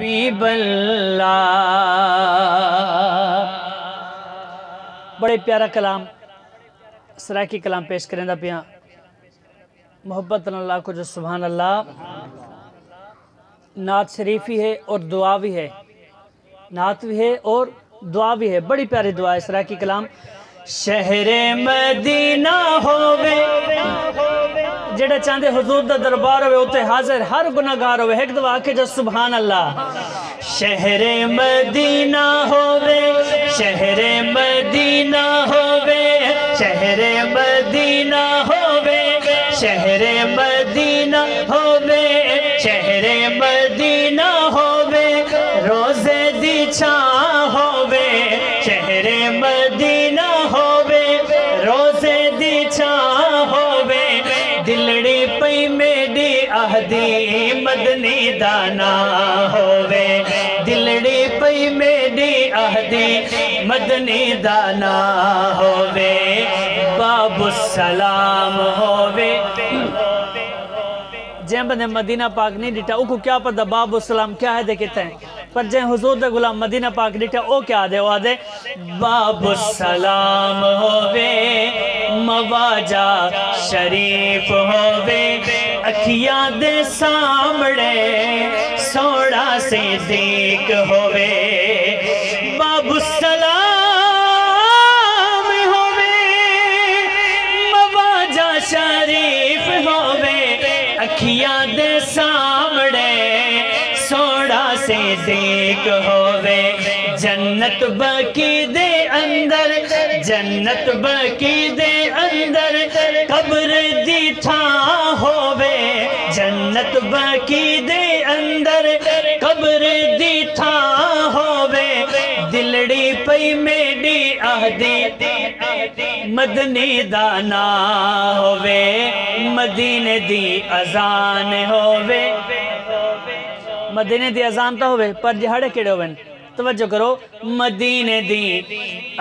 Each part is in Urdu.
حبیب اللہ۔ بڑے پیارا کلام سرائکی کلام پیش کریں دا پیاں محبت اللہ کو جو سبحان اللہ نعت شریفی ہے اور دعا بھی ہے، نعت بھی ہے اور دعا بھی ہے، بڑی پیاری دعا ہے سرائکی کلام۔ شہر مدینہ ہووے جڑا چاندے حضور دا دربار ہوئے اتے حاضر ہر گناہگار ہوئے، ایک دعا کے جو سبحان اللہ۔ شہر مدینہ ہووے، شہر مدینہ ہووے، شہر مدینہ ہووے، شہر مدینہ ہووے، شہر مدینہ ہووے، روزے دی چھاں ہووے، شہر مدینہ ہووے، روزے دی چھاں ہووے، دلڑی پئی میڈی آہدی مدنی دانا ہووے، دلڑی پئی میڈی آہدی مدنی دانا ہووے، باب السلام ہووے۔ جہاں بندے مدینہ پاک نہیں ڈیٹا او کو کیا پتہ باب السلام کیا ہے دے کہتے ہیں، پر جہاں حضور دے غلام مدینہ پاک ڈیٹا او کیا دے، وہ آدھے باب السلام ہووے، مواجہ شریف ہووے، اکھیاں دے سامڑے سوڑا صدیق ہووے، باب السلام ہووے، مواجہ شریف ہووے، اکھیاں دے سامڑے سوڑا صدیق ہووے، جنت بکی دے اندر، جنت بکی دے اندر قبر دی تھاں ہووے، جنت بکی دے اندر قبر دی تھاں ہووے، دلڑی پئی میڈی آہدی مدنی دانا ہووے، مدینے دی اذان ہووے، مدینے دی اذان تو ہووے پر جہاڑے کیڑے ہووے، توجہ کرو، مدینے دی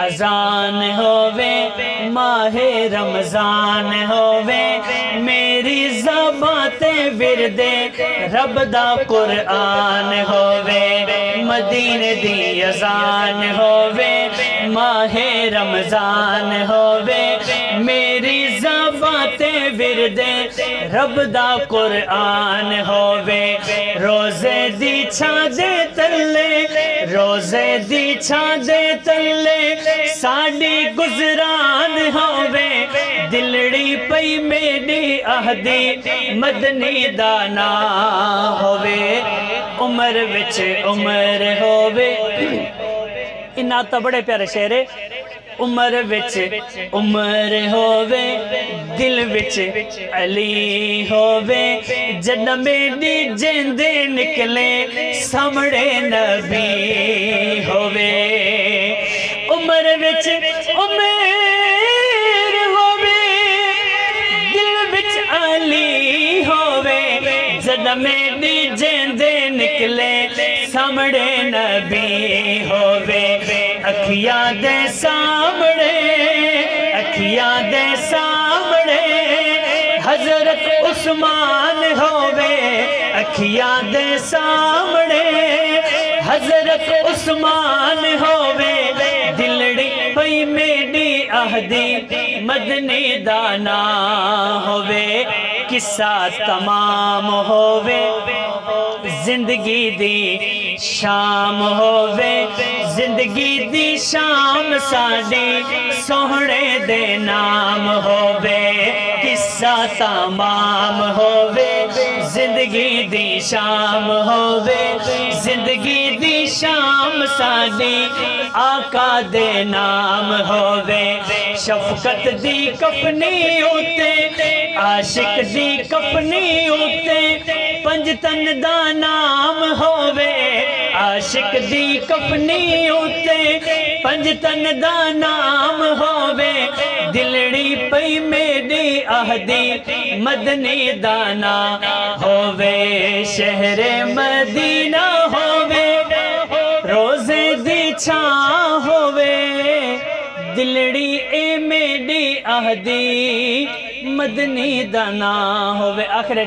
اذان ہووے، ماہ رمضان ہووے، میری زبان تے ورد رب دا قرآن ہووے، مدینے دی اذان ہووے، ماہ رمضان ہووے، میری زبان تے ورد رب دا قرآن ہووے، روزے دی چھاں دے تلے، روزے دی چھاں دے تلے ساڑی گزران ہووے، دلڑی پئی میڈی آہدی مدنی دانا ہووے، عمر وچ عمر ہووے، انہاں تا بڑے پیارے شعر ہے، عمر وچ عمر ہووے، دل وچ علی ہووے، جنہ میڈی جیندے نکلے سامڑے نبی ہووے، عمر وچ عمر ہووے، دل وچ علی ہووے، جنہ میڈی جیندے نکلے سامڑے نبی ہووے، اکھیاں دے سامڑے، اکھیاں دے سامڑے حضرت عثمان ہووے، اکھیاں دے سامڑے حضرت عثمان ہووے، دلڑی پئی میڈی آہدی مدنی دانا ہووے، قصہ تمام ہووے، زندگی دی شام ہووے، زندگی دی شام ساڑی سوہنے دے نام ہووے، قصہ تمام ہووے، زندگی دی شام ہووے، زندگی دی شام ساڑی آقا دے نام ہووے، شفقت دی کفنی ہوتے، عاشق دی کفنی ہوتے، پنجتن دا نام ہووے، عاشق دی کفنی ہوتے، پنجتن دا نام ہووے، دلڑی پئی میڈی آہدی مدنی دانا ہووے، شہر مدینہ ہووے، روزے دی چھاں ہووے، دلڑی اے میڈی آہدی مدنی دانا ہووے۔ آخر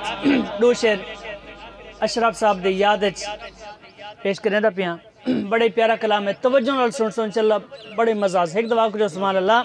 دو شعر اشرف صاحب دی یاد پیش کریں دا پیاں بڑے پیارا کلام ہے توجہ نال سن چلا بڑے مزہ سے ایک دفعہ کو جو سبحان اللہ